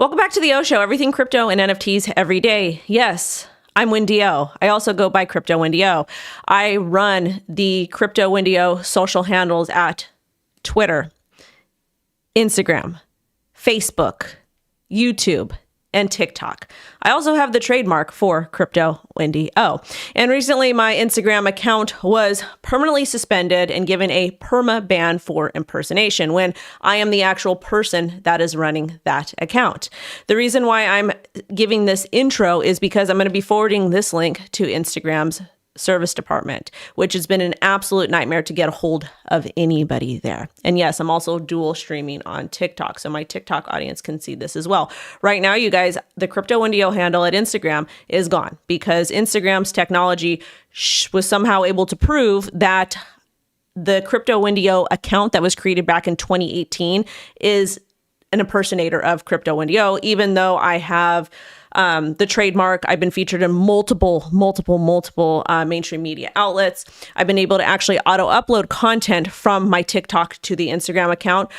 Welcome back to the O Show, everything crypto and NFTs every day. Yes, I'm WendyO. I also go by CryptoWendyO. I run the CryptoWendyO social handles at Twitter, Instagram, Facebook, YouTube, and TikTok. I also have the trademark for CryptoWendyO. And recently my Instagram account was permanently suspended and given a perma ban for impersonation when I am the actual person that is running that account. The reason why I'm giving this intro is because I'm going to be forwarding this link to Instagram's service department, which has been an absolute nightmare to get a hold of anybody there. And yes, I'm also dual streaming on TikTok, so my TikTok audience can see this as well. Right now, you guys, the CryptoWendyO handle at Instagram is gone because Instagram's technology was somehow able to prove that the CryptoWendyO account that was created back in 2018 is an impersonator of CryptoWendyO, even though I have the trademark. I've been featured in multiple mainstream media outlets. I've been able to actually auto-upload content from my TikTok to the Instagram account.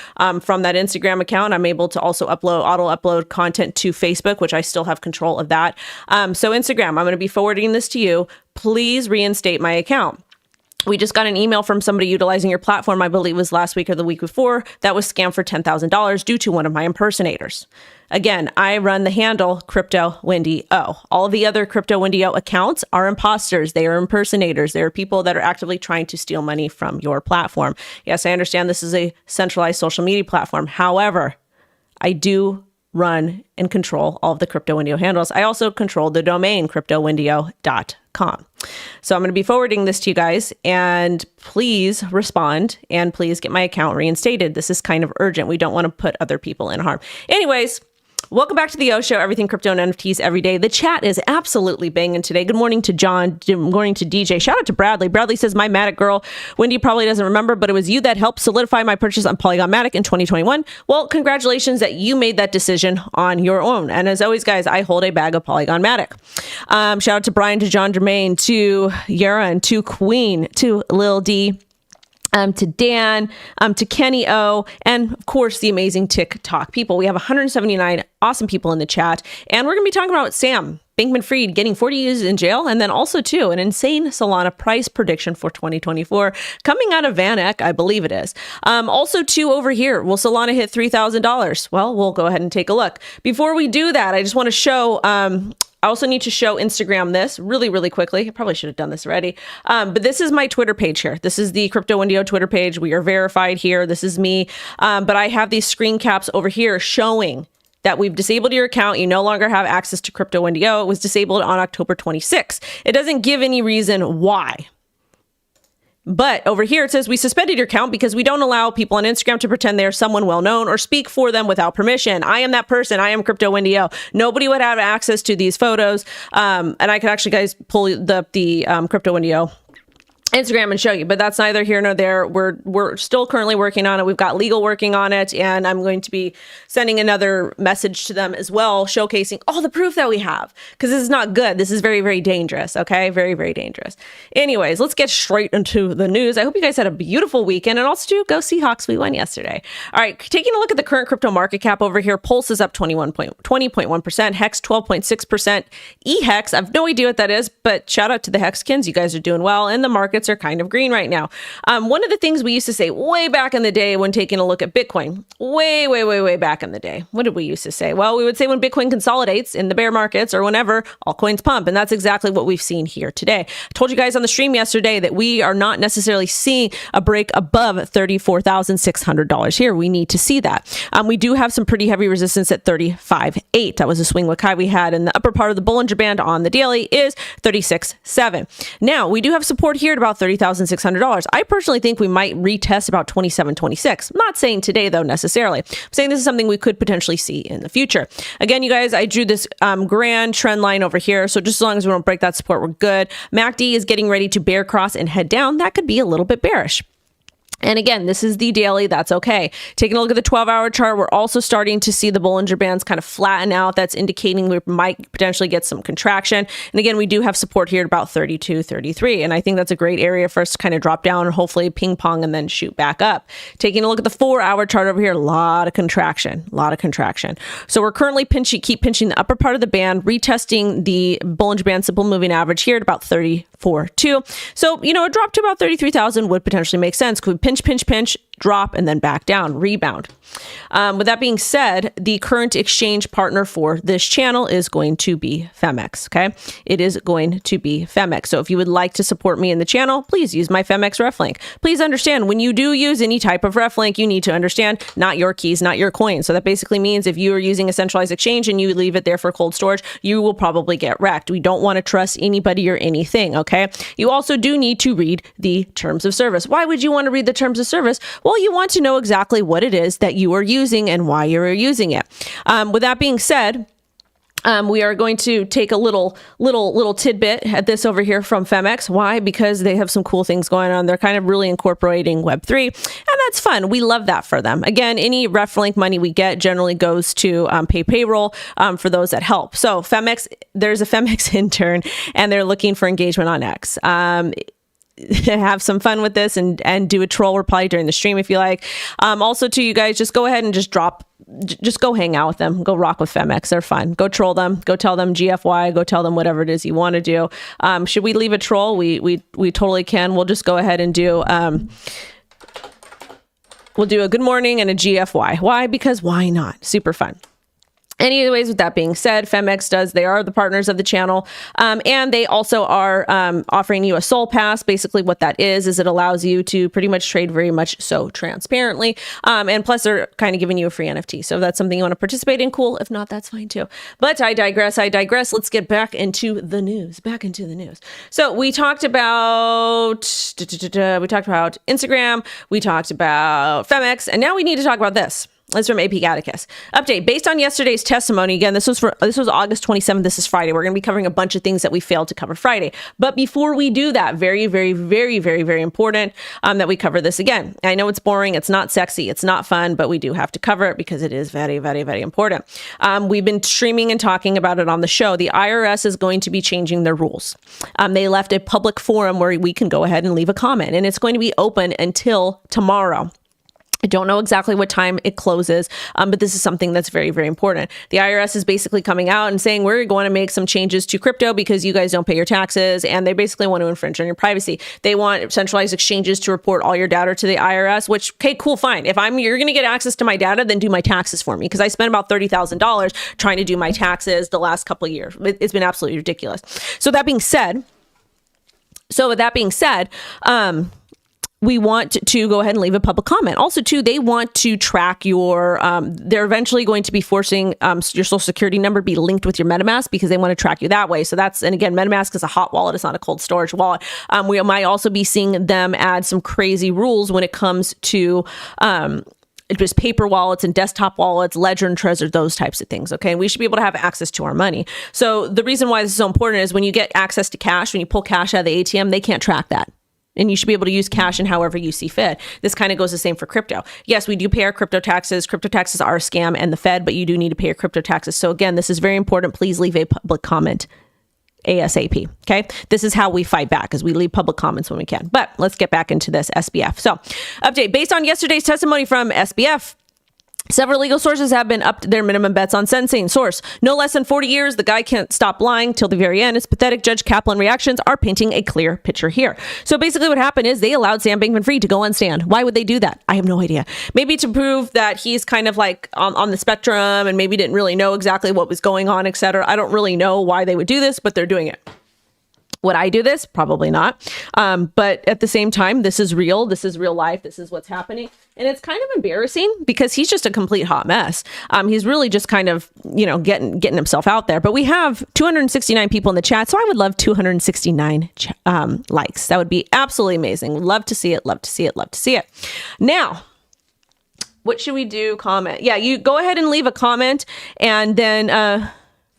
From that Instagram account, I'm able to also auto-upload content to Facebook, which I still have control of that. So Instagram, I'm going to be forwarding this to you. Please reinstate my account. We just got an email from somebody utilizing your platform, I believe it was last week or the week before, that was scammed for $10,000 due to one of my impersonators. Again, I run the handle CryptoWendyO. All of the other CryptoWendyO accounts are imposters. They are impersonators. They are people that are actively trying to steal money from your platform. Yes, I understand this is a centralized social media platform. However, I do run and control all of the CryptoWendyO handles. I also control the domain CryptoWendyO.com. So I'm going to be forwarding this to you guys, and please respond and please get my account reinstated. This is kind of urgent. We don't want to put other people in harm. Anyways, welcome back to the O Show, everything crypto and NFTs every day. The chat is absolutely banging today. Good morning to John. Good morning to DJ. Shout out to Bradley. Bradley says, my Matic girl. Wendy probably doesn't remember, but it was you that helped solidify my purchase on Polygon Matic in 2021. Well, congratulations that you made that decision on your own. And as always, guys, I hold a bag of Polygon Matic. Shout out to Brian, to John Germain, to Yaron, to Queen, to Lil D, to Dan, to Kenny O, and of course the amazing TikTok people. We have 179 awesome people in the chat, and we're going to be talking about Sam Bankman-Fried getting 40 years in jail, and then also too an insane Solana price prediction for 2024 coming out of Vaneck, I believe it is. Also too over here, will Solana hit $3,000? Well, we'll go ahead and take a look. Before we do that, I just want to show I also need to show Instagram this really quickly. I probably should have done this already. But this is my Twitter page here. This is the CryptoWendyO Twitter page. We are verified here. This is me. But I have these screen caps over here showing that we've disabled your account. You no longer have access to CryptoWendyO. It was disabled on October 26th. It doesn't give any reason why. But over here, it says we suspended your account because we don't allow people on Instagram to pretend they're someone well-known or speak for them without permission. I am that person. I am CryptoWendyO. Nobody would have access to these photos. And I could actually, guys, pull the CryptoWendyO Instagram and show you, but that's neither here nor there. We're still currently working on it. We've got legal working on it, and I'm going to be sending another message to them as well, showcasing all the proof that we have, because this is not good. This is very dangerous. Okay, very dangerous. Anyways, let's get straight into the news. I hope you guys had a beautiful weekend, and also go Seahawks. We won yesterday. All right, taking a look at the current crypto market cap over here. Pulse is up 20.1%, Hex 12.6%, eHex. I have no idea what that is, but shout out to the Hexkins. You guys are doing well, and the markets are kind of green right now. One of the things we used to say way back in the day when taking a look at Bitcoin, way back in the day, what did we used to say? Well, we would say when Bitcoin consolidates in the bear markets or whenever, altcoins pump. And that's exactly what we've seen here today. I told you guys on the stream yesterday that we are not necessarily seeing a break above $34,600 here. We need to see that. We do have some pretty heavy resistance at 35.8. That was a swing look high we had in the upper part of the Bollinger Band on the daily is 36.7. Now, we do have support here at about $30,600. I personally think we might retest about 27.26. I'm not saying today though necessarily. I'm saying this is something we could potentially see in the future. Again, you guys, I drew this grand trend line over here. So just as long as we don't break that support, we're good. MACD is getting ready to bear cross and head down. That could be a little bit bearish. And again, this is the daily. That's okay. Taking a look at the 12-hour chart, we're also starting to see the Bollinger Bands kind of flatten out. That's indicating we might potentially get some contraction. And again, we do have support here at about 32, 33. And I think that's a great area for us to kind of drop down and hopefully ping pong and then shoot back up. Taking a look at the 4-hour chart over here, a lot of contraction. So we're currently keep pinching the upper part of the band, retesting the Bollinger Band simple moving average here at about 34.2. So, a drop to about 33,000 would potentially make sense. Could we pinch, drop, and then back down, rebound. With that being said, the current exchange partner for this channel is going to be Phemex, okay? It is going to be Phemex. So if you would like to support me in the channel, please use my Phemex ref link. Please understand, when you do use any type of ref link, you need to understand not your keys, not your coins. So that basically means if you are using a centralized exchange and you leave it there for cold storage, you will probably get wrecked. We don't want to trust anybody or anything, okay? You also do need to read the terms of service. Why would you want to read the terms of service? Well, you want to know exactly what it is that you are using and why you are using it. With that being said, we are going to take a little tidbit at this over here from Phemex. Why? Because they have some cool things going on. They're kind of really incorporating Web3, and that's fun. We love that for them. Again, any ref link money we get generally goes to pay payroll for those that help. So Phemex, there's a Phemex intern, and they're looking for engagement on X. Have some fun with this and do a troll reply during the stream if you like. Also to you guys, just go ahead and just go hang out with them. Go rock with Phemex. They're fun. Go troll them. Go tell them GFY. Go tell them whatever it is you want to do. Should we leave a troll? We totally can. We'll just go ahead and do we'll do a good morning and a GFY. Why? Because why not? Super fun. Anyways, with that being said, Phemex they are the partners of the channel. And they also are offering you a Sol Pass. Basically what that is it allows you to pretty much trade very much so transparently. And plus they're kind of giving you a free NFT. So if that's something you want to participate in, cool. If not, that's fine too. But I digress. Let's get back into the news. So we talked about Instagram. We talked about Phemex. And now we need to talk about this. This is from AP Atticus. Update. Based on yesterday's testimony, again, this was August 27th. This is Friday. We're going to be covering a bunch of things that we failed to cover Friday. But before we do that, very, very, very, very, very important that we cover this again. I know it's boring. It's not sexy. It's not fun, but we do have to cover it because it is very, very, very important. We've been streaming and talking about it on the show. The IRS is going to be changing their rules. They left a public forum where we can go ahead and leave a comment, and it's going to be open until tomorrow. I don't know exactly what time it closes, but this is something that's very, very important. The IRS is basically coming out and saying, we're going to make some changes to crypto because you guys don't pay your taxes, and they basically want to infringe on your privacy. They want centralized exchanges to report all your data to the IRS, which, okay, cool, fine. If you're going to get access to my data, then do my taxes for me, because I spent about $30,000 trying to do my taxes the last couple of years. It's been absolutely ridiculous. So with that being said, we want to go ahead and leave a public comment. Also, too, they want to track your, they're eventually going to be forcing your social security number to be linked with your MetaMask because they want to track you that way. So and again, MetaMask is a hot wallet. It's not a cold storage wallet. We might also be seeing them add some crazy rules when it comes to, just paper wallets and desktop wallets, Ledger and Trezor, those types of things. Okay. And we should be able to have access to our money. So the reason why this is so important is when you get access to cash, when you pull cash out of the ATM, they can't track that. And you should be able to use cash in however you see fit. This kind of goes the same for crypto. Yes, we do pay our crypto taxes. Crypto taxes are a scam and the Fed, but you do need to pay your crypto taxes. So again, this is very important. Please leave a public comment ASAP. Okay. This is how we fight back, is we leave public comments when we can. But let's get back into this SBF. So update. Based on yesterday's testimony from SBF, several legal sources have been upped their minimum bets on sentencing. Source: no less than 40 years. The guy can't stop lying till the very end. It's pathetic. Judge Kaplan reactions are painting a clear picture here. So basically what happened is they allowed Sam Bankman-Fried to go on stand. Why would they do that? I have no idea. Maybe to prove that he's kind of like on the spectrum and maybe didn't really know exactly what was going on, etc. I don't really know why they would do this, but they're doing it. Would I do this? Probably not. But at the same time, this is real. This is real life. This is what's happening. And it's kind of embarrassing because he's just a complete hot mess. He's really just kind of, getting himself out there. But we have 269 people in the chat. So I would love 269 likes. That would be absolutely amazing. Love to see it. Love to see it. Love to see it. Now, what should we do? Comment. Yeah, you go ahead and leave a comment, and then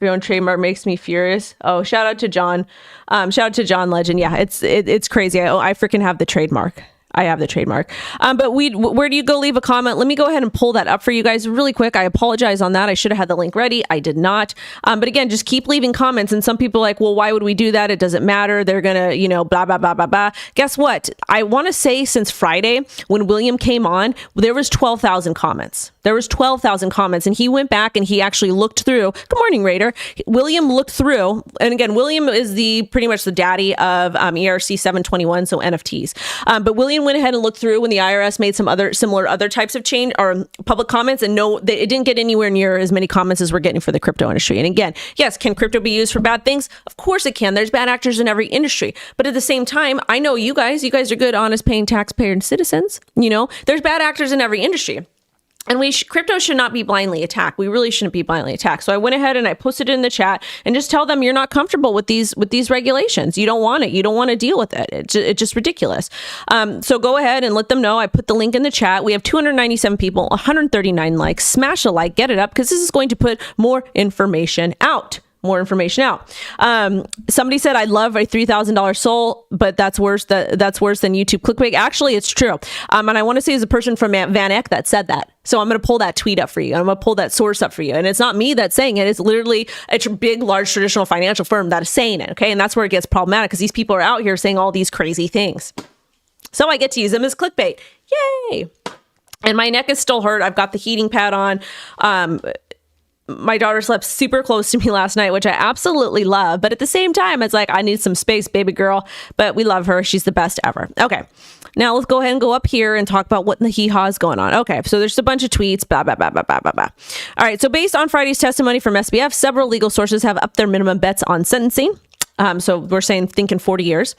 your own trademark makes me furious. Oh, shout out to John. Shout out to John Legend. Yeah, it's crazy. I freaking have the trademark. I have the trademark. But where do you go leave a comment? Let me go ahead and pull that up for you guys really quick. I apologize on that. I should have had the link ready. I did not. But again, just keep leaving comments. And some people are like, well, why would we do that? It doesn't matter. They're going to, blah, blah, blah, blah, blah. Guess what? I want to say since Friday, when William came on, there was 12,000 comments. There was 12,000 comments, and he went back and he actually looked through. Good morning, Raider. William looked through, and again, William is pretty much the daddy of ERC 721, so NFTs. But William went ahead and looked through when the IRS made some other types of change or public comments, and it didn't get anywhere near as many comments as we're getting for the crypto industry. And again, yes, can crypto be used for bad things? Of course it can. There's bad actors in every industry, but at the same time, I know you guys are good, honest, paying taxpayer and citizens. There's bad actors in every industry. And crypto should not be blindly attacked. We really shouldn't be blindly attacked. So I went ahead and I posted it in the chat and just tell them you're not comfortable with these regulations. You don't want it. You don't want to deal with it. It's just ridiculous. So go ahead and let them know. I put the link in the chat. We have 297 people, 139 likes. Smash a like, get it up, because this is going to put more information out. Somebody said, I love a $3,000 soul, but that's worse than YouTube clickbait. Actually, it's true. And I want to say it's a person from Vaneck that said that. So I'm going to pull that tweet up for you. I'm going to pull that source up for you. And it's not me that's saying it. It's literally a big, large traditional financial firm that is saying it. Okay. And that's where it gets problematic, because these people are out here saying all these crazy things. So I get to use them as clickbait. Yay. And my neck is still hurt. I've got the heating pad on. My daughter slept super close to me last night, which I absolutely love. But at the same time, it's like, I need some space, baby girl. But we love her. She's the best ever. Okay. Now let's go ahead and go up here and talk about what in the hee-haw is going on. Okay. So there's a bunch of tweets, blah, blah, blah, blah, blah, blah, blah. All right. So based on Friday's testimony from SBF, several legal sources have upped their minimum bets on sentencing. So we're thinking 40 years.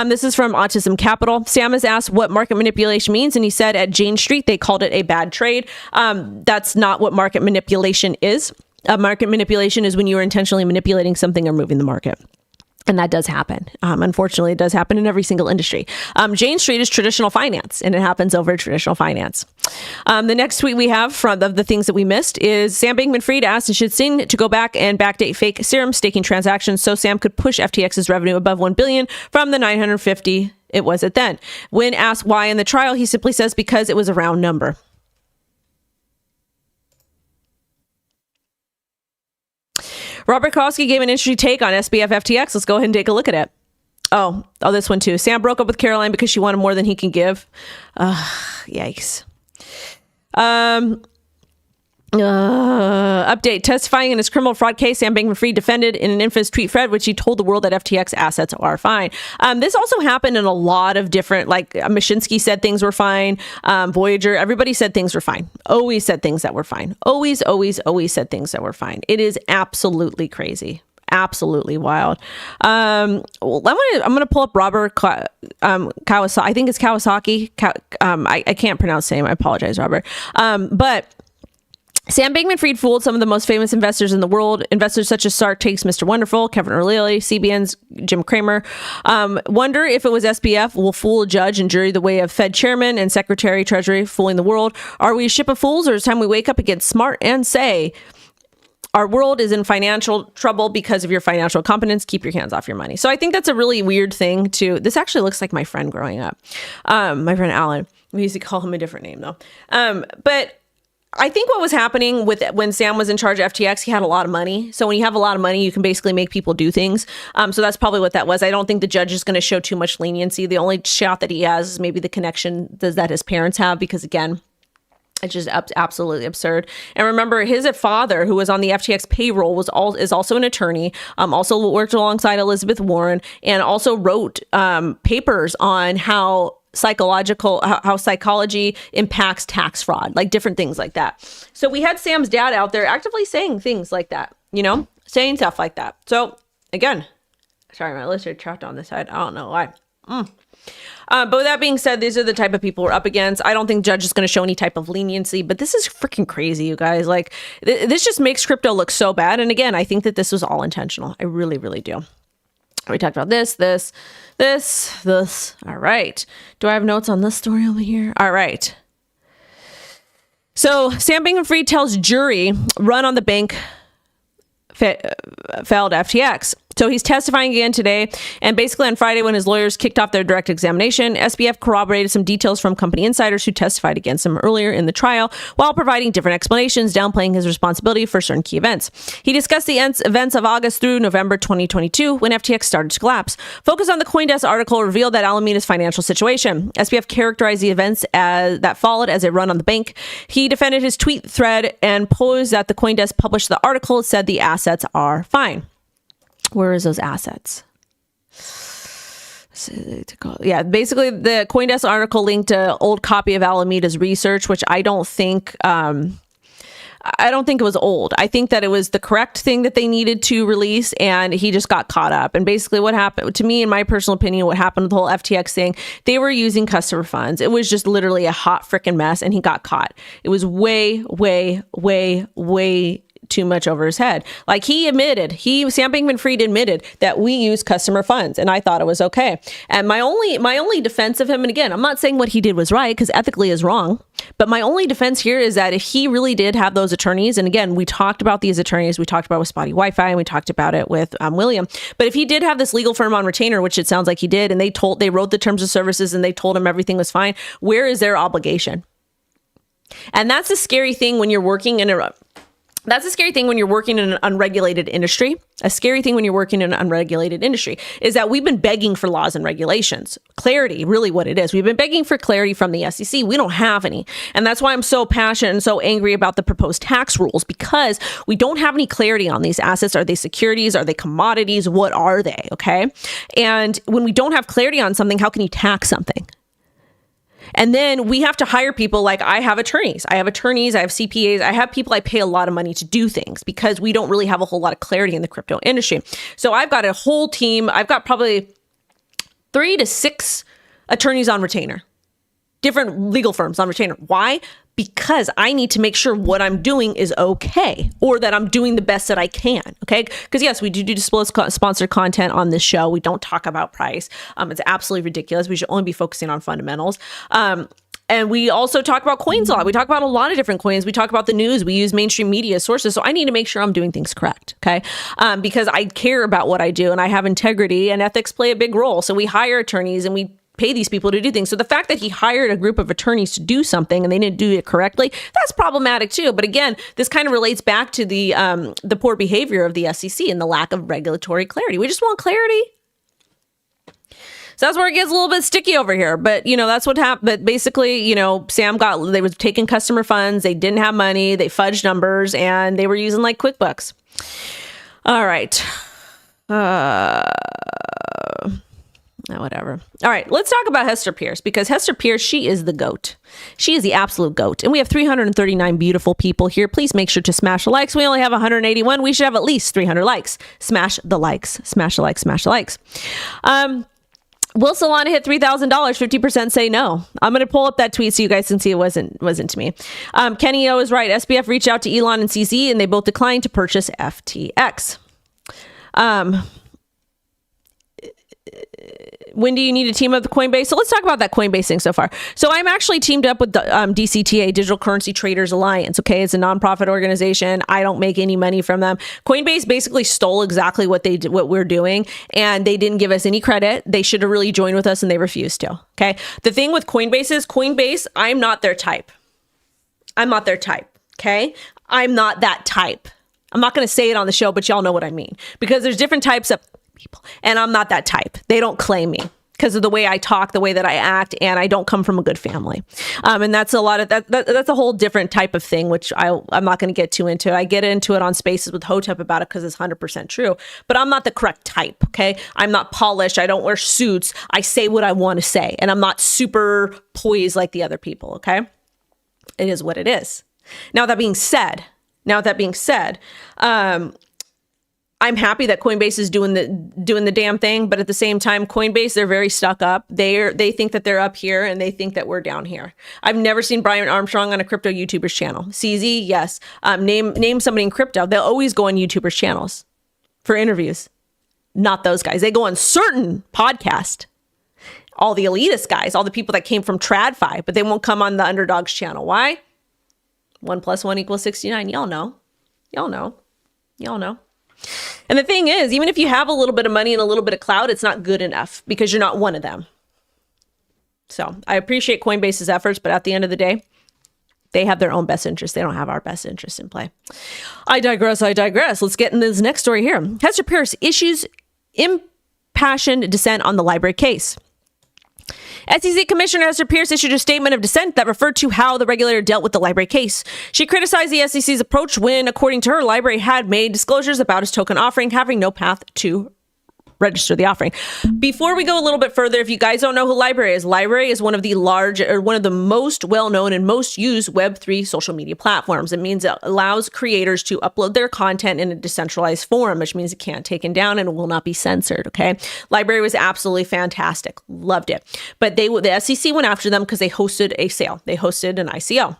This is from Autism Capital. Sam is asked what market manipulation means, and he said at Jane Street, they called it a bad trade. That's not what market manipulation is. Market manipulation is when you are intentionally manipulating something or moving the market. And that does happen. Unfortunately, it does happen in every single industry. Jane Street is traditional finance, and it happens over traditional finance. The next tweet we have from the things that we missed is Sam Bankman-Fried asked Shin to go back and backdate fake serum staking transactions so Sam could push FTX's revenue above $1 billion from the 950 it was at then. When asked why in the trial, he simply says because it was a round number. Robert Kowalski gave an interesting take on SBF FTX. Let's go ahead and take a look at it. Oh, this one too. Sam broke up with Caroline because she wanted more than he can give. Yikes. Update. Testifying in his criminal fraud case, Sam Bankman-Fried defended in an infamous tweet thread, which he told the world that FTX assets are fine. This also happened in a lot of different, like Mashinsky said things were fine. Voyager, everybody said things were fine. Always said things that were fine. Always said things that were fine. It is absolutely crazy. Absolutely wild. I'm gonna pull up Robert Kawasaki. I think it's Kawasaki. I can't pronounce his name. I apologize, Robert. But Sam Bankman-Fried fooled some of the most famous investors in the world. Investors such as Shark Tank's Mr. Wonderful, Kevin O'Leary, CBN's Jim Cramer. Wonder if it was SBF will fool a judge and jury the way of Fed chairman and Secretary Treasury fooling the world. Are we a ship of fools, or is it time we wake up and get smart and say, our world is in financial trouble because of your financial competence. Keep your hands off your money. So I think that's a really weird thing to, this actually looks like my friend growing up. My friend Alan, we used to call him a different name though. But I think what was happening with when Sam was in charge of FTX, he had a lot of money. So when you have a lot of money, you can basically make people do things. So that's probably what that was. I don't think the judge is going to show too much leniency. The only shot that he has is maybe the connection that his parents have, because again, it's just absolutely absurd. And remember, his father, who was on the FTX payroll, is also an attorney, also worked alongside Elizabeth Warren, and also wrote papers on how psychology impacts tax fraud, like different things like that. So we had Sam's dad out there actively saying things like that, saying stuff like that. So again, sorry, my lizard trapped on this side. I don't know why. But with that being said, these are the type of people we're up against. I don't think judge is going to show any type of leniency, but this is freaking crazy, you guys. Like this just makes crypto look so bad. And again, I think that this was all intentional. I really, really do. We talked about this. All right. Do I have notes on this story over here? All right. So Sam Bankman-Fried tells jury run on the bank failed FTX. So he's testifying again today. And basically on Friday, when his lawyers kicked off their direct examination, SBF corroborated some details from company insiders who testified against him earlier in the trial while providing different explanations, downplaying his responsibility for certain key events. He discussed the events of August through November 2022 when FTX started to collapse. Focus on the CoinDesk article revealed that Alameda's financial situation. SBF characterized the events that followed as a run on the bank. He defended his tweet thread and posed that the CoinDesk published the article said the assets are fine. Where is those assets? Yeah, basically the CoinDesk article linked an old copy of Alameda's research, which I don't think it was old. I think that it was the correct thing that they needed to release, and he just got caught up. And basically what happened, to me, in my personal opinion, what happened with the whole FTX thing, they were using customer funds. It was just literally a hot freaking mess, and he got caught. It was way, way, way, way too much over his head. Like Sam Bankman-Fried admitted that we use customer funds, and I thought it was okay. And my only defense of him, and again, I'm not saying what he did was right because ethically is wrong, but my only defense here is that if he really did have those attorneys, and again, we talked about these attorneys, we talked about with Spotty Wi-Fi, and we talked about it with William, but if he did have this legal firm on retainer, which it sounds like he did, and they wrote the terms of services and they told him everything was fine, where is their obligation? And that's a scary thing when you're working in an unregulated industry. A scary thing when you're working in an unregulated industry is that we've been begging for laws and regulations. Clarity, really what it is. We've been begging for clarity from the SEC. We don't have any. And that's why I'm so passionate and so angry about the proposed tax rules, because we don't have any clarity on these assets. Are they securities? Are they commodities? What are they? Okay. And when we don't have clarity on something, how can you tax something? And then we have to hire people. Like I have attorneys, I have CPAs, I have people I pay a lot of money to do things because we don't really have a whole lot of clarity in the crypto industry. So I've got a whole team. I've got probably 3 to 6 attorneys on retainer, different legal firms on retainer. Why? Because I need to make sure what I'm doing is okay, or that I'm doing the best that I can. Okay. Because yes, we do disclose sponsored content on this show. We don't talk about price. It's absolutely ridiculous. We should only be focusing on fundamentals. And we also talk about coins a lot. We talk about a lot of different coins. We talk about the news. We use mainstream media sources. So I need to make sure I'm doing things correct. Okay. Because I care about what I do and I have integrity, and ethics play a big role. So we hire attorneys and we pay these people to do things. So the fact that he hired a group of attorneys to do something and they didn't do it correctly, that's problematic too. But again, this kind of relates back to the poor behavior of the SEC and the lack of regulatory clarity. We just want clarity. So that's where it gets a little bit sticky over here. But, that's what happened. But basically, they were taking customer funds. They didn't have money. They fudged numbers and they were using like QuickBooks. All right. Whatever. All right, let's talk about Hester Pierce, because Hester Pierce, she is the GOAT. She is the absolute GOAT. And we have 339 beautiful people here. Please make sure to smash the likes. We only have 181. We should have at least 300 likes. Smash the likes. Smash the likes. Smash the likes. Will Solana hit $3,000? 50% say no. I'm going to pull up that tweet so you guys can see it wasn't to me. Kenny O is right. SBF reached out to Elon and CZ, and they both declined to purchase FTX. When do you need to team up with Coinbase? So let's talk about that Coinbase thing so far. So I'm actually teamed up with the DCTA, Digital Currency Traders Alliance. Okay, it's a nonprofit organization. I don't make any money from them. Coinbase basically stole exactly what we're doing, and they didn't give us any credit. They should have really joined with us, and they refused to. Okay, the thing with Coinbase is I'm not their type. I'm not their type. Okay, I'm not that type. I'm not going to say it on the show, but y'all know what I mean, because there's different types of people, and I'm not that type. They don't claim me because of the way I talk, the way that I act, and I don't come from a good family. And that's a lot of that's a whole different type of thing, which I'm not going to get too into. I get into it on Spaces with Hotep about it because it's 100% true, but I'm not the correct type. Okay. I'm not polished. I don't wear suits. I say what I want to say, and I'm not super poised like the other people. Okay. It is what it is. Now, that being said, I'm happy that Coinbase is doing the damn thing, but at the same time, Coinbase, they're very stuck up. They think that they're up here and they think that we're down here. I've never seen Brian Armstrong on a crypto YouTuber's channel. CZ, yes. Name somebody in crypto. They'll always go on YouTubers' channels for interviews. Not those guys. They go on certain podcasts. All the elitist guys, all the people that came from TradFi, but they won't come on the Underdogs channel. Why? 1 + 1 = 69. Y'all know. And the thing is, even if you have a little bit of money and a little bit of clout, it's not good enough because you're not one of them. So I appreciate Coinbase's efforts, but at the end of the day, they have their own best interest. They don't have our best interest in play. I digress. Let's get into this next story here. Hester Peirce issues impassioned dissent on the LBRY case. SEC Commissioner Hester Peirce issued a statement of dissent that referred to how the regulator dealt with the LBRY case. She criticized the SEC's approach when, according to her, LBRY had made disclosures about its token offering having no path to register the offering. Before we go a little bit further, if you guys don't know who LBRY is one of the most well-known and most used Web3 social media platforms. It means it allows creators to upload their content in a decentralized form, which means it can't be taken down and it will not be censored. Okay, LBRY was absolutely fantastic, loved it, but the SEC went after them because they hosted a sale. They hosted an ICO.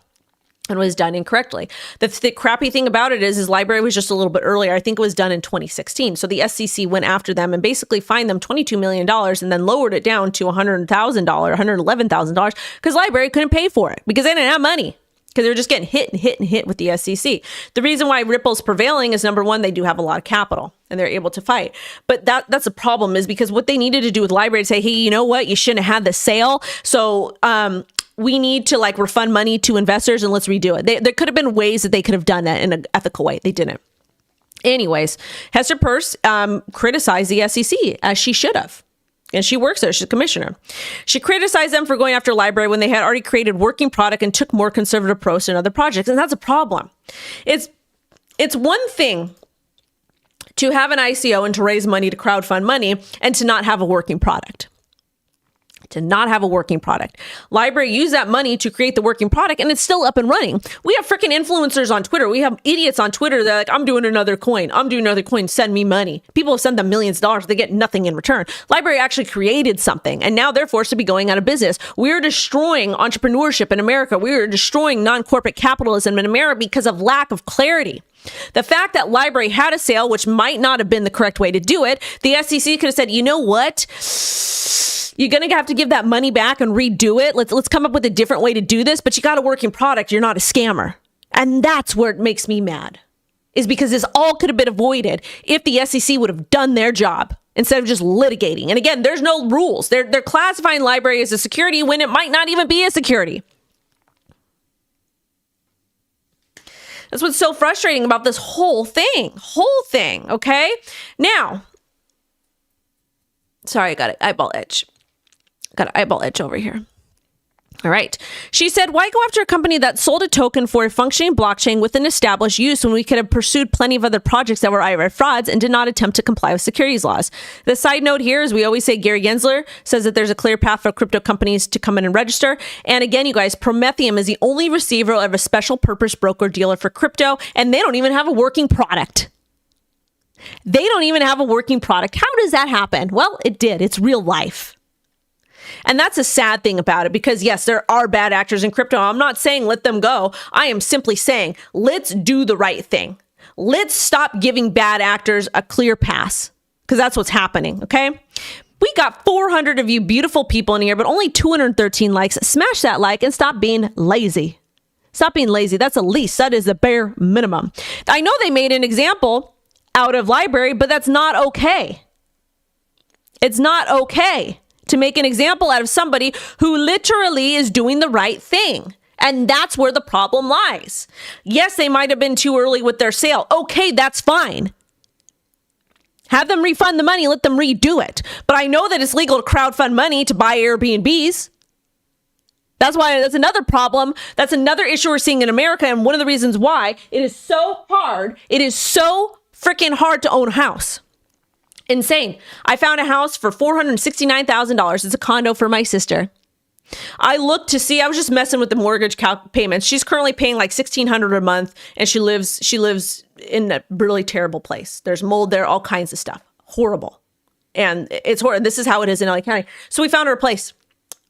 And was done incorrectly. The crappy thing about it is LBRY was just a little bit earlier. I think it was done in 2016. So the SEC went after them and basically fined them $22 million and then lowered it down to $100,000, $111,000 because LBRY couldn't pay for it because they didn't have money. Because they were just getting hit with the SEC. The reason why Ripple's prevailing is, number one, they do have a lot of capital and they're able to fight. But that's a problem, is because what they needed to do with LBRY to say, hey, you know what? You shouldn't have had the sale. So we need to refund money to investors and let's redo it. There could have been ways that they could have done that in an ethical way. They didn't. Anyways, Hester Peirce criticized the SEC as she should have. And she works there. She's a commissioner. She criticized them for going after LBRY when they had already created working product and took more conservative approach in other projects. And that's a problem. It's one thing to have an ICO and to raise money to crowdfund money and to not have a working product. LBRY used that money to create the working product and it's still up and running. We have freaking influencers on Twitter. We have idiots on Twitter that are like, I'm doing another coin. Send me money. People have sent them millions of dollars. They get nothing in return. LBRY actually created something and now they're forced to be going out of business. We're destroying entrepreneurship in America. We are destroying non-corporate capitalism in America because of lack of clarity. The fact that LBRY had a sale, which might not have been the correct way to do it, the SEC could have said, you know what? You're going to have to give that money back and redo it. Let's come up with a different way to do this, but you got a working product. You're not a scammer. And that's where it makes me mad, is because this all could have been avoided if the SEC would have done their job instead of just litigating. And again, there's no rules. They're classifying LBRY as a security when it might not even be a security. That's what's so frustrating about this whole thing, okay? Now, sorry, I got an eyeball itch. Over here. All right. She said, why go after a company that sold a token for a functioning blockchain with an established use when we could have pursued plenty of other projects that were outright frauds and did not attempt to comply with securities laws? The side note here is we always say Gary Gensler says that there's a clear path for crypto companies to come in and register. And again, you guys, Prometheum is the only receiver of a special purpose broker dealer for crypto, and they don't even have a working product. How does that happen? Well, it did. It's real life. And that's a sad thing about it because, yes, there are bad actors in crypto. I'm not saying let them go. I am simply saying let's do the right thing. Let's stop giving bad actors a clear pass because that's what's happening, okay? We got 400 of you beautiful people in here, but only 213 likes. Smash that like and stop being lazy. That's the least. That is the bare minimum. I know they made an example out of LBRY, but that's not okay. It's not okay to make an example out of somebody who literally is doing the right thing. And that's where the problem lies. Yes, they might have been too early with their sale. Okay, that's fine. Have them refund the money, let them redo it. But I know that it's legal to crowdfund money to buy Airbnbs. That's another problem. That's another issue we're seeing in America. And one of the reasons why it is so freaking hard to own a house. Insane. I found a house for $469,000. It's a condo for my sister. I looked to see, I was just messing with the mortgage payments. She's currently paying like $1,600 a month and she lives in a really terrible place. There's mold there, all kinds of stuff. Horrible. And it's horrible. This is how it is in LA County. So we found her a place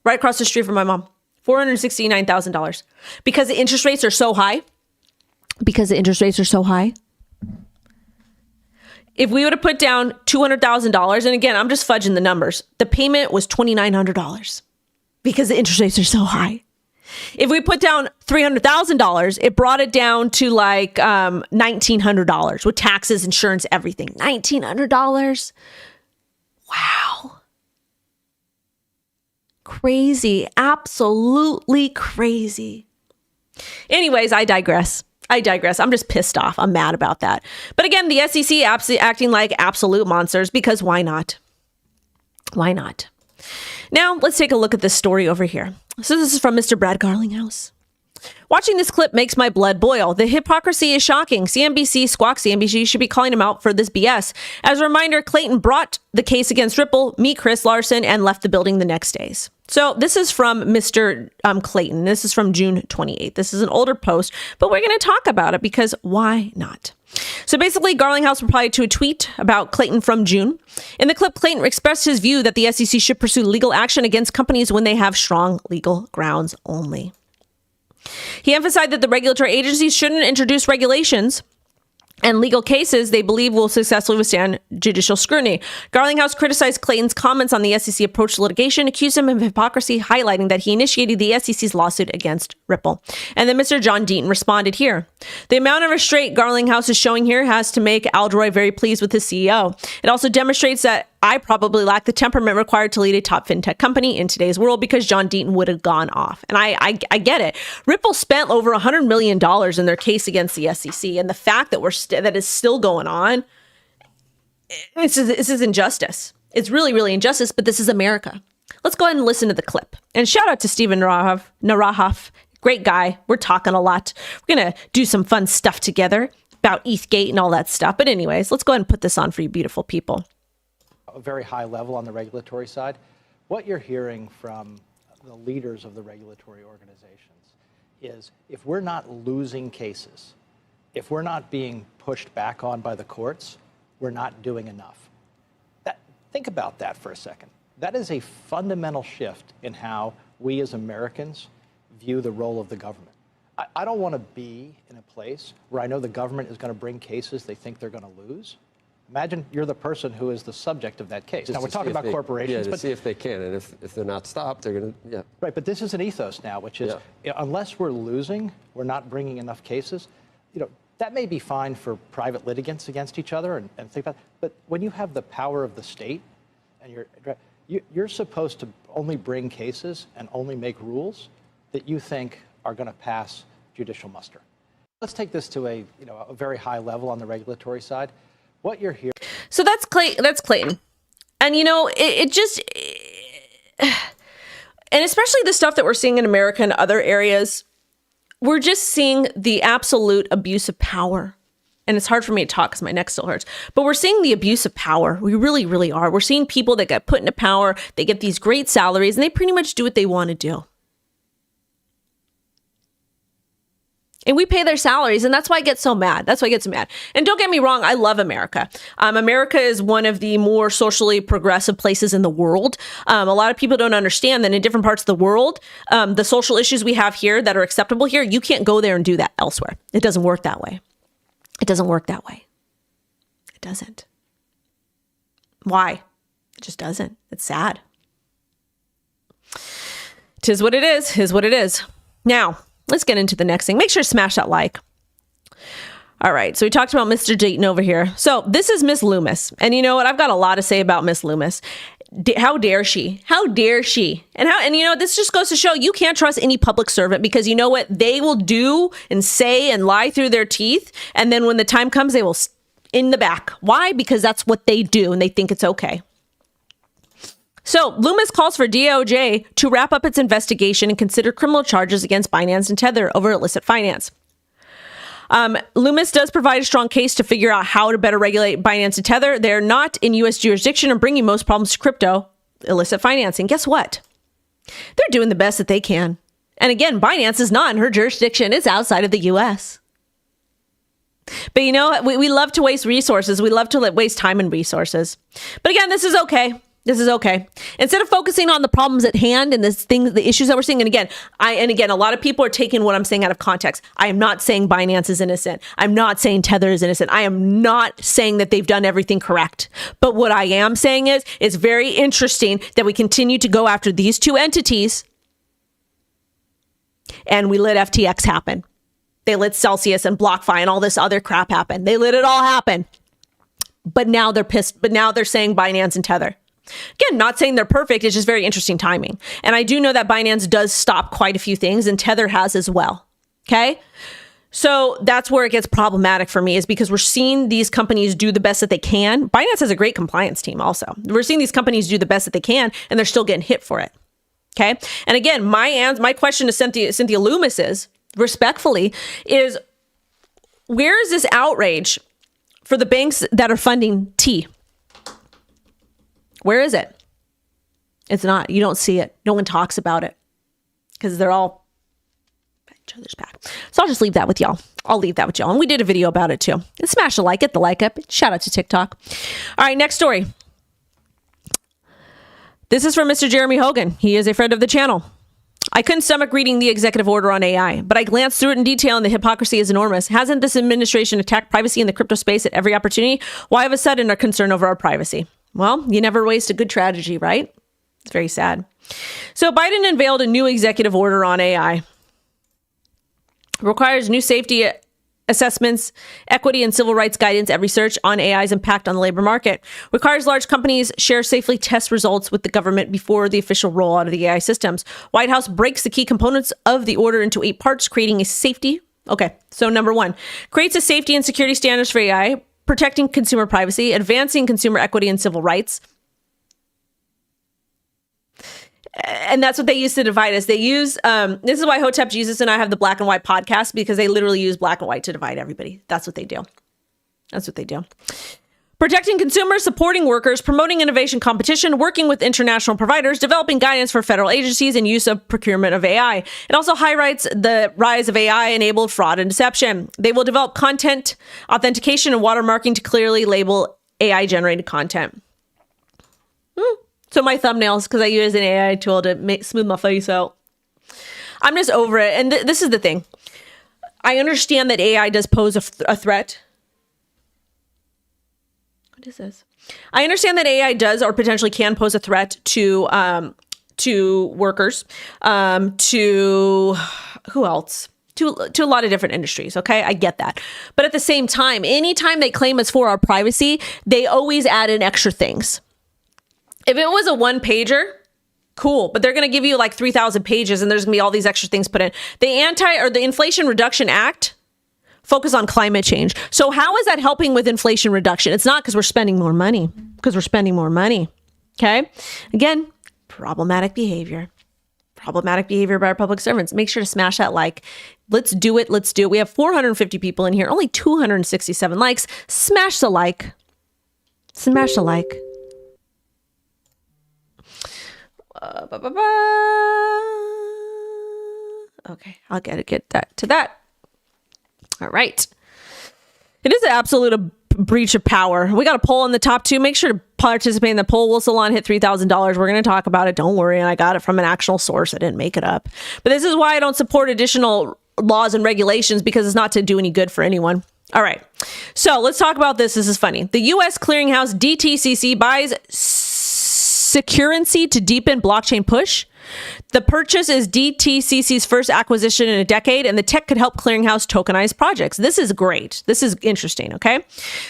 right across the street from my mom. $469,000 because the interest rates are so high. If we would have put down $200,000, and again, I'm just fudging the numbers, the payment was $2,900 because the interest rates are so high. If we put down $300,000, it brought it down to like $1,900 with taxes, insurance, everything. $1,900. Wow. Crazy. Absolutely crazy. Anyways, I digress. I'm just pissed off. I'm mad about that. But again, the SEC acting like absolute monsters because why not? Why not? Now, let's take a look at this story over here. So this is from Mr. Brad Garlinghouse. Watching this clip makes my blood boil. The hypocrisy is shocking. CNBC, Squawk CNBC should be calling him out for this BS. As a reminder, Clayton brought the case against Ripple, me, Chris Larson, and left the building the next days. So this is from Mr. Clayton. This is from June 28th. This is an older post, but we're going to talk about it because why not? So basically, Garlinghouse replied to a tweet about Clayton from June. In the clip, Clayton expressed his view that the SEC should pursue legal action against companies when they have strong legal grounds only. He emphasized that the regulatory agencies shouldn't introduce regulations and legal cases they believe will successfully withstand judicial scrutiny. Garlinghouse criticized Clayton's comments on the SEC approach to litigation, accused him of hypocrisy, highlighting that he initiated the SEC's lawsuit against Ripple. And then Mr. John Deaton responded here. The amount of restraint Garlinghouse is showing here has to make LBRY very pleased with his CEO. It also demonstrates that I probably lack the temperament required to lead a top fintech company in today's world because John Deaton would have gone off. And I get it. Ripple spent over $100 million in their case against the SEC. And the fact that that is still going on, this is injustice. It's really, really injustice, but this is America. Let's go ahead and listen to the clip. And shout out to Steven Narahoff. Great guy. We're talking a lot. We're going to do some fun stuff together about ETHgate and all that stuff. But anyways, let's go ahead and put this on for you beautiful people. A very high level on the regulatory side. What you're hearing from the leaders of the regulatory organizations is if we're not losing cases, if we're not being pushed back on by the courts, we're not doing enough. Think about that for a second. That is a fundamental shift in how we as Americans view the role of the government. I don't want to be in a place where I know the government is going to bring cases they think they're going to lose. Imagine you're the person who is the subject of that case. Just now, we're talking about corporations. Yeah, to see if they can. And if they're not stopped, they're going to, yeah. Right, but this is an ethos now, which is unless we're losing, we're not bringing enough cases. That may be fine for private litigants against each other and think about it. But when you have the power of the state and you're supposed to only bring cases and only make rules that you think are going to pass judicial muster. Let's take this to a very high level on the regulatory side. What you're hearing. So that's Clayton. And, it just, and especially the stuff that we're seeing in America and other areas, we're just seeing the absolute abuse of power. And it's hard for me to talk because my neck still hurts. But we're seeing the abuse of power. We really, really are. We're seeing people that get put into power. They get these great salaries and they pretty much do what they want to do. And we pay their salaries, and that's why I get so mad. And don't get me wrong, I love America. America is one of the more socially progressive places in the world. A lot of people don't understand that in different parts of the world, the social issues we have here that are acceptable here, you can't go there and do that elsewhere. It doesn't work that way. It doesn't. Why? It just doesn't. It's sad. 'Tis what it is. Now, let's get into the next thing. Make sure to smash that like. All right. So we talked about Mr. Dayton over here. So this is Miss Loomis. And you know what? I've got a lot to say about Miss Loomis. How dare she? And this just goes to show you can't trust any public servant because you know what? They will do and say and lie through their teeth. And then when the time comes, they will in the back. Why? Because that's what they do and they think it's okay. So Loomis calls for DOJ to wrap up its investigation and consider criminal charges against Binance and Tether over illicit finance. Loomis does provide a strong case to figure out how to better regulate Binance and Tether. They're not in U.S. jurisdiction and bringing most problems to crypto illicit financing. Guess what? They're doing the best that they can. And again, Binance is not in her jurisdiction. It's outside of the U.S. But we love to waste resources. We love to waste time and resources. But again, this is okay. Instead of focusing on the problems at hand and the issues that we're seeing. And again, a lot of people are taking what I'm saying out of context. I am not saying Binance is innocent. I'm not saying Tether is innocent. I am not saying that they've done everything correct. But what I am saying is it's very interesting that we continue to go after these two entities And we let FTX happen. They let Celsius and BlockFi and all this other crap happen. They let it all happen. But now they're pissed. But now they're saying Binance and Tether. Again, not saying they're perfect. It's just very interesting timing. And I do know that Binance does stop quite a few things, and Tether has as well. Okay? So that's where it gets problematic for me, is because we're seeing these companies do the best that they can. Binance has a great compliance team also. We're seeing these companies do the best that they can, and they're still getting hit for it. Okay? And again, my question to Cynthia Loomis is, respectfully, is where is this outrage for the banks that are funding T? Where is it? It's not. You don't see it. No one talks about it because they're all at each other's back. So I'll just leave that with y'all. And we did a video about it too. And smash the like, get the like up. Shout out to TikTok. All right, next story. This is from Mr. Jeremy Hogan. He is a friend of the channel. I couldn't stomach reading the executive order on AI, but I glanced through it in detail and the hypocrisy is enormous. Hasn't this administration attacked privacy in the crypto space at every opportunity? Why of a sudden are concerned over our privacy? Well, you never waste a good strategy, right? It's very sad. So Biden unveiled a new executive order on AI. It requires new safety assessments, equity and civil rights guidance at research on AI's impact on the labor market. Requires large companies share safely test results with the government before the official rollout of the AI systems. White House breaks the key components of the order into 8 parts, creating a safety. Okay, so number 1, creates a safety and security standards for AI, protecting consumer privacy, advancing consumer equity and civil rights. And that's what they use to divide us. They use, this is why Hotep Jesus and I have the Black and White podcast, because they literally use black and white to divide everybody. That's what they do. Protecting consumers, supporting workers, promoting innovation competition, working with international providers, developing guidance for federal agencies and use of procurement of AI. It also highlights the rise of AI-enabled fraud and deception. They will develop content authentication and watermarking to clearly label AI-generated content. So my thumbnails, because I use an AI tool to smooth my face out. I'm just over it. And this is the thing. I understand that AI does pose a threat. What is this? I understand that AI does or potentially can pose a threat to workers, to who else? To a lot of different industries. Okay, I get that. But at the same time, anytime they claim it's for our privacy, they always add in extra things. If it was a 1-pager, cool, but they're going to give you like 3,000 pages and there's going to be all these extra things put in. The Inflation Reduction Act focus on climate change. So how is that helping with inflation reduction? It's not because we're spending more money, Okay. Again, problematic behavior by our public servants. Make sure to smash that like. Let's do it. We have 450 people in here, only 267 likes. Smash the like. Okay, I'll get that to that. All right. It is an absolute breach of power. We got a poll in the top 2. Make sure to participate in the poll. Will Solana hit $3,000? We're going to talk about it. Don't worry. And I got it from an actual source. I didn't make it up. But this is why I don't support additional laws and regulations, because it's not to do any good for anyone. All right. So let's talk about this. This is funny. The U.S. clearinghouse DTCC buys Securrency to deepen blockchain push. The purchase is DTCC's first acquisition in a decade, and the tech could help clearinghouse tokenize projects. This is great. This is interesting, okay?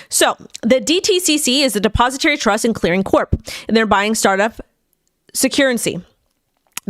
So the DTCC is the Depository Trust and Clearing Corp, and they're buying startup Securrency.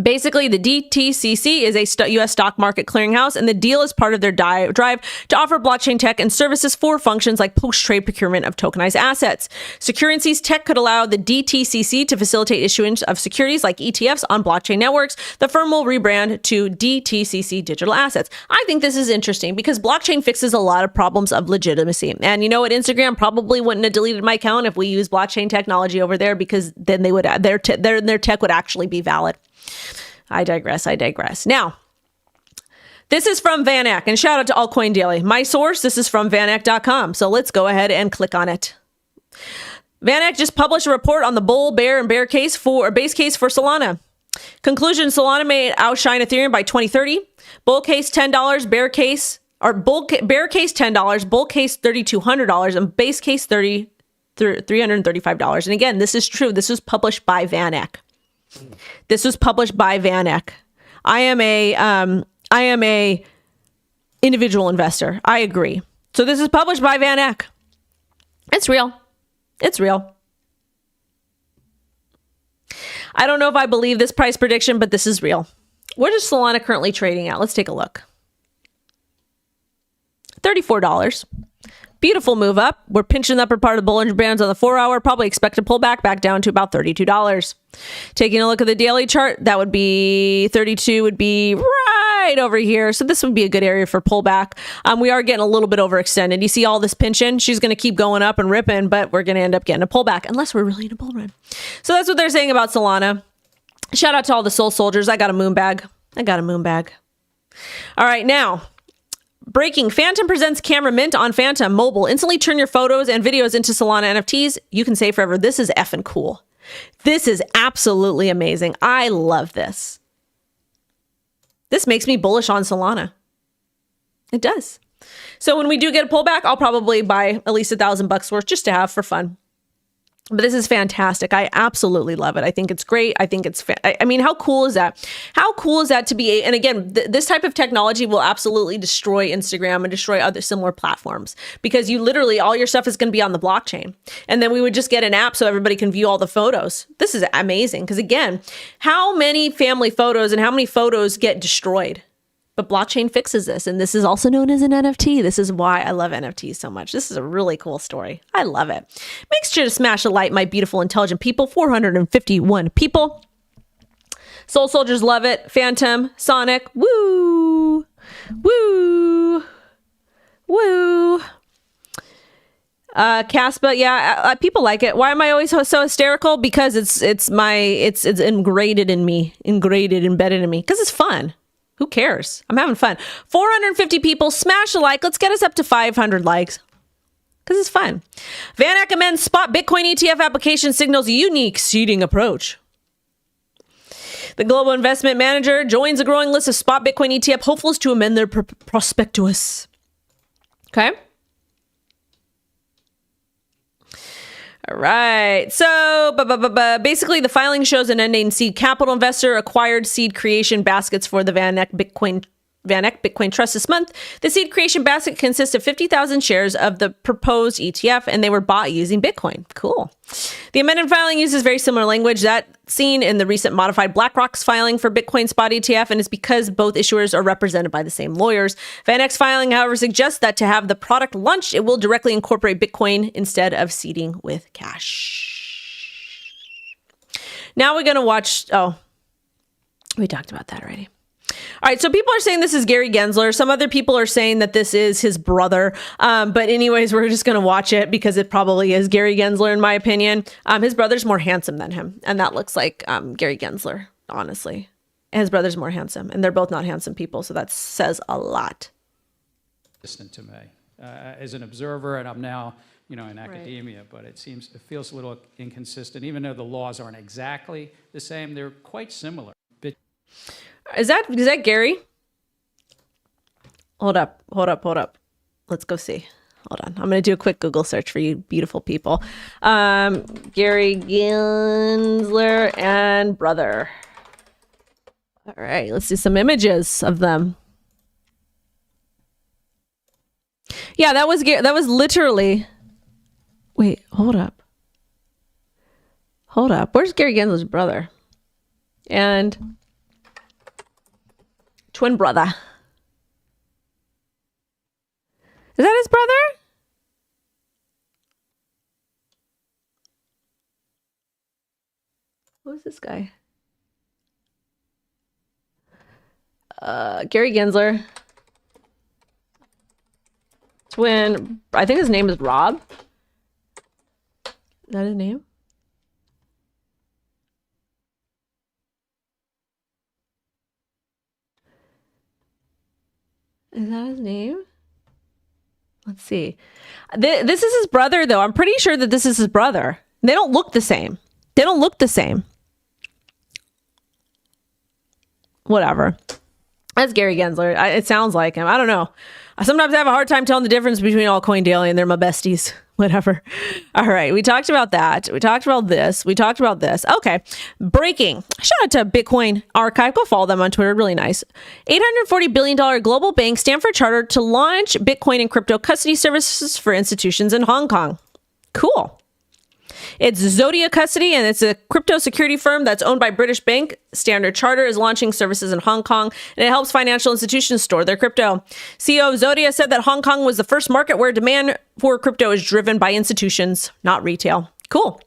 Basically, the DTCC is a U.S. stock market clearinghouse, and the deal is part of their drive to offer blockchain tech and services for functions like post-trade procurement of tokenized assets. Securrency's tech could allow the DTCC to facilitate issuance of securities like ETFs on blockchain networks. The firm will rebrand to DTCC Digital Assets. I think this is interesting because blockchain fixes a lot of problems of legitimacy. And you know what? Instagram probably wouldn't have deleted my account if we used blockchain technology over there, because then they would their tech would actually be valid. I digress. Now, this is from Vaneck, and shout out to Altcoin Daily. My source, this is from vaneck.com. So let's go ahead and click on it. Vaneck just published a report on the bull, bear, and base case for Solana. Conclusion: Solana may outshine Ethereum by 2030. Bull case $10, bear case $10, bull case $3,200, and base case $335. And again, this is true. This was published by Vaneck. I am I am a individual investor. I agree. So this is published by Vaneck. It's real. It's real. I don't know if I believe this price prediction, but this is real. What is Solana currently trading at? Let's take a look. $34. Beautiful move up. We're pinching the upper part of the Bollinger Bands on the 4-hour. Probably expect to pull back down to about $32. Taking a look at the daily chart, that would be 32 would be right over here. So this would be a good area for pullback. We are getting a little bit overextended. You see all this pinching? She's going to keep going up and ripping, but we're going to end up getting a pullback unless we're really in a bull run. So that's what they're saying about Solana. Shout out to all the soul soldiers. I got a moon bag. All right, now. Breaking. Phantom presents camera mint on Phantom mobile. Instantly turn your photos and videos into Solana NFTs. You can save forever. This is effing cool. This is absolutely amazing. I love this. This makes me bullish on Solana. It does. So when we do get a pullback, I'll probably buy at least $1,000 worth just to have for fun. But this is fantastic. I absolutely love it. I think it's great. I think it's, I mean, how cool is that? How cool is that to be, and again, this type of technology will absolutely destroy Instagram and destroy other similar platforms because you literally, all your stuff is going to be on the blockchain. And then we would just get an app so everybody can view all the photos. This is amazing. Because again, how many family photos and how many photos get destroyed? But blockchain fixes this. And this is also known as an NFT. This is why I love NFTs so much. This is a really cool story. I love it. Make sure to smash a like, my beautiful, intelligent people. 451 people. Soul Soldiers love it. Phantom, Sonic, woo, woo, woo. Caspa, yeah, people like it. Why am I always so hysterical? Because it's ingrained in me, embedded in me. Because it's fun. Who cares? I'm having fun. 450 people, smash a like. Let's get us up to 500 likes. Because it's fun. Vaneck amends spot Bitcoin ETF application signals a unique seeding approach. The global investment manager joins a growing list of spot Bitcoin ETF hopefuls to amend their prospectus. Okay. All right. So basically, the filing shows an unnamed seed capital investor acquired seed creation baskets for the Vaneck Bitcoin Trust this month. The seed creation basket consists of 50,000 shares of the proposed ETF, and they were bought using Bitcoin. Cool. The amended filing uses very similar language that seen in the recent modified BlackRock's filing for Bitcoin spot ETF, and it's because both issuers are represented by the same lawyers. Vaneck's filing, however, suggests that to have the product launched, it will directly incorporate Bitcoin instead of seeding with cash. Now we're going to watch... Oh, we talked about that already. All right, so people are saying this is Gary Gensler. Some other people are saying that this is his brother. But anyways, we're just going to watch it because it probably is Gary Gensler, in my opinion. His brother's more handsome than him. And that looks like Gary Gensler, honestly. His brother's more handsome. And they're both not handsome people, so that says a lot. Distant to me as an observer, and I'm now, in academia, but it feels a little inconsistent. Even though the laws aren't exactly the same, they're quite similar. Is that Gary? Hold up. Let's go see. Hold on. I'm going to do a quick Google search for you beautiful people. Gary Gensler and brother. All right, let's see some images of them. Yeah, that was literally... Wait, hold up. Where's Gary Gensler's brother? And... twin brother. Is that his brother? Who is this guy? Gary Gensler. Twin. I think his name is Rob. Is that his name? Is that his name? Let's see. This is his brother, though. I'm pretty sure that this is his brother. They don't look the same. Whatever. That's Gary Gensler. It sounds like him. I don't know. Sometimes I have a hard time telling the difference between all Coin Daily, and they're my besties. Whatever. All right. We talked about that. We talked about this. We talked about this. Okay. Breaking. Shout out to Bitcoin Archive. Go follow them on Twitter. Really nice. $840 billion global bank Stanford chartered to launch Bitcoin and crypto custody services for institutions in Hong Kong. Cool. It's Zodia Custody, and it's a crypto security firm that's owned by British bank. Standard Charter is launching services in Hong Kong, and it helps financial institutions store their crypto. CEO of Zodia said that Hong Kong was the first market where demand for crypto is driven by institutions, not retail. Cool.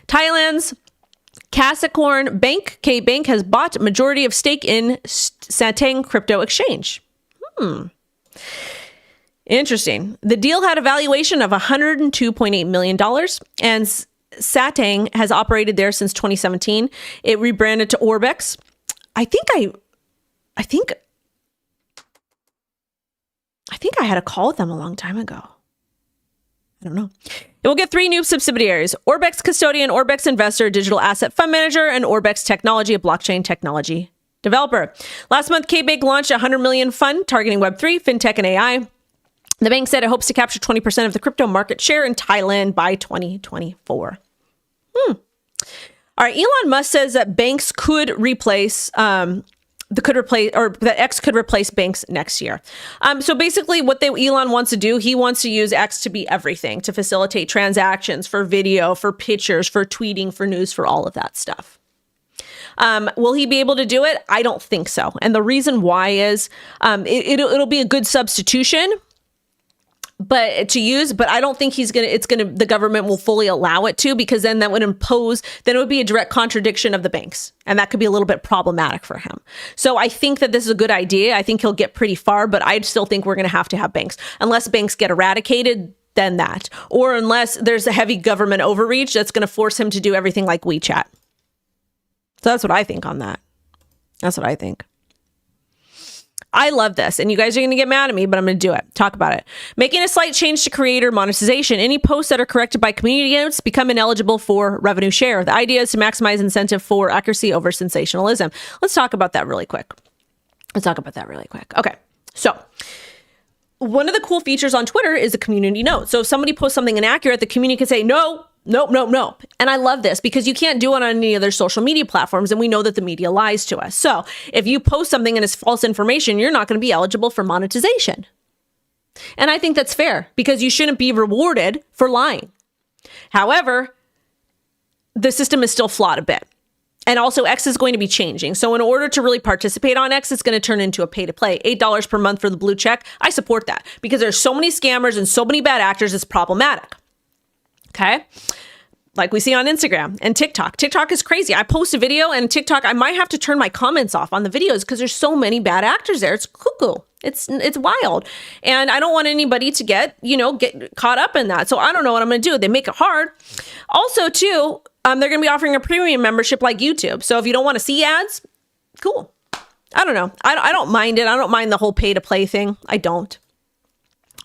Thailand's Capricorn Bank, K-Bank, has bought majority of stake in Satang Crypto Exchange. Interesting. The deal had a valuation of $102.8 million, and Satang has operated there since 2017. It rebranded to Orbex. I think I had a call with them a long time ago. I don't know. It will get 3 new subsidiaries: Orbex Custodian, Orbex Investor, Digital Asset Fund Manager, and Orbex Technology, a blockchain technology developer. Last month, K-Bank launched a $100 million fund targeting Web3, fintech, and AI. The bank said it hopes to capture 20% of the crypto market share in Thailand by 2024. All right. Elon Musk says that banks could replace, that X could replace banks next year. So basically what Elon wants to do, he wants to use X to be everything, to facilitate transactions, for video, for pictures, for tweeting, for news, for all of that stuff. Will he be able to do it? I don't think so. And the reason why is it'll be a good substitution, but I don't think the government will fully allow it to, because then that would then it would be a direct contradiction of the banks. And that could be a little bit problematic for him. So I think that this is a good idea. I think he'll get pretty far, but I still think we're going to have banks. Unless banks get eradicated, then that. Or unless there's a heavy government overreach that's going to force him to do everything like WeChat. So that's what I think on that. That's what I think. I love this, and you guys are going to get mad at me, but I'm going to do it. Talk about it. Making a slight change to creator monetization. Any posts that are corrected by community accounts become ineligible for revenue share. The idea is to maximize incentive for accuracy over sensationalism. Let's talk about that really quick. Okay, so one of the cool features on Twitter is a community note. So if somebody posts something inaccurate, the community can say, no. And I love this because you can't do it on any other social media platforms, and we know that the media lies to us. So if you post something and it's false information, you're not going to be eligible for monetization. And I think that's fair, because you shouldn't be rewarded for lying. However, the system is still flawed a bit. And also, X is going to be changing. So in order to really participate on X, it's going to turn into a pay-to-play. $8 per month for the blue check. I support that, because there's so many scammers and so many bad actors, it's problematic. Okay. Like we see on Instagram and TikTok. TikTok is crazy. I post a video, and TikTok, I might have to turn my comments off on the videos because there's so many bad actors there. It's cuckoo. It's wild. And I don't want anybody to get caught up in that. So I don't know what I'm going to do. They make it hard. Also, too, they're going to be offering a premium membership like YouTube. So if you don't want to see ads, cool. I don't know. I don't mind it. I don't mind the whole pay to play thing. I don't.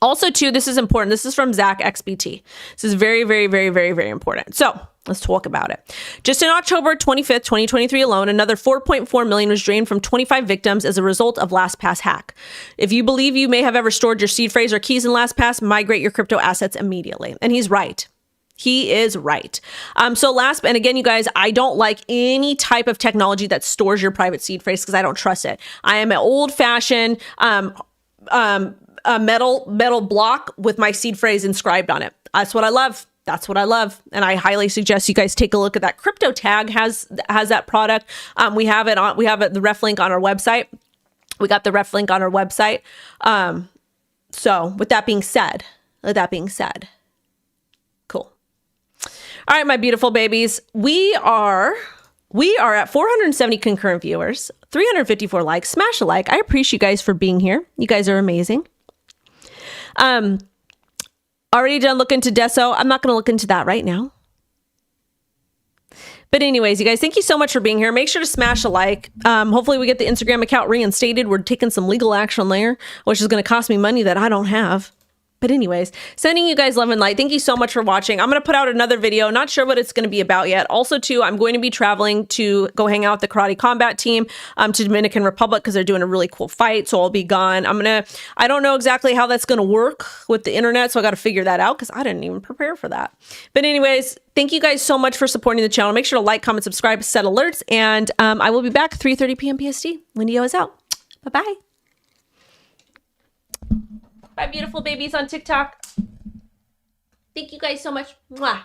Also, too, this is important. This is from Zach XBT. This is very, very, very, very, very important. So let's talk about it. Just in October 25th, 2023 alone, another 4.4 million was drained from 25 victims as a result of LastPass hack. If you believe you may have ever stored your seed phrase or keys in LastPass, migrate your crypto assets immediately. And he's right. He is right. And again, you guys, I don't like any type of technology that stores your private seed phrase because I don't trust it. I am an old-fashioned a metal block with my seed phrase inscribed on it. That's what I love. And I highly suggest you guys take a look at that. Crypto Tag has that product. We have the ref link on our website. We got the ref link on our website. So with that being said, cool. All right, my beautiful babies, we are at 470 concurrent viewers, 354 likes. Smash a like. I appreciate you guys for being here. You guys are amazing. Already done looking to Deso. I'm not going to look into that right now. But anyways, you guys, thank you so much for being here. Make sure to smash a like. Hopefully we get the Instagram account reinstated. We're taking some legal action there, which is going to cost me money that I don't have. But anyways, sending you guys love and light. Thank you so much for watching. I'm going to put out another video. Not sure what it's going to be about yet. Also, too, I'm going to be traveling to go hang out with the Karate Combat team to Dominican Republic because they're doing a really cool fight. So I'll be gone. I don't know exactly how that's going to work with the internet. So I got to figure that out because I didn't even prepare for that. But anyways, thank you guys so much for supporting the channel. Make sure to like, comment, subscribe, set alerts. And I will be back 3:30 p.m. PST. WendyO is out. Bye-bye. Bye, beautiful babies on TikTok. Thank you guys so much. Mwah.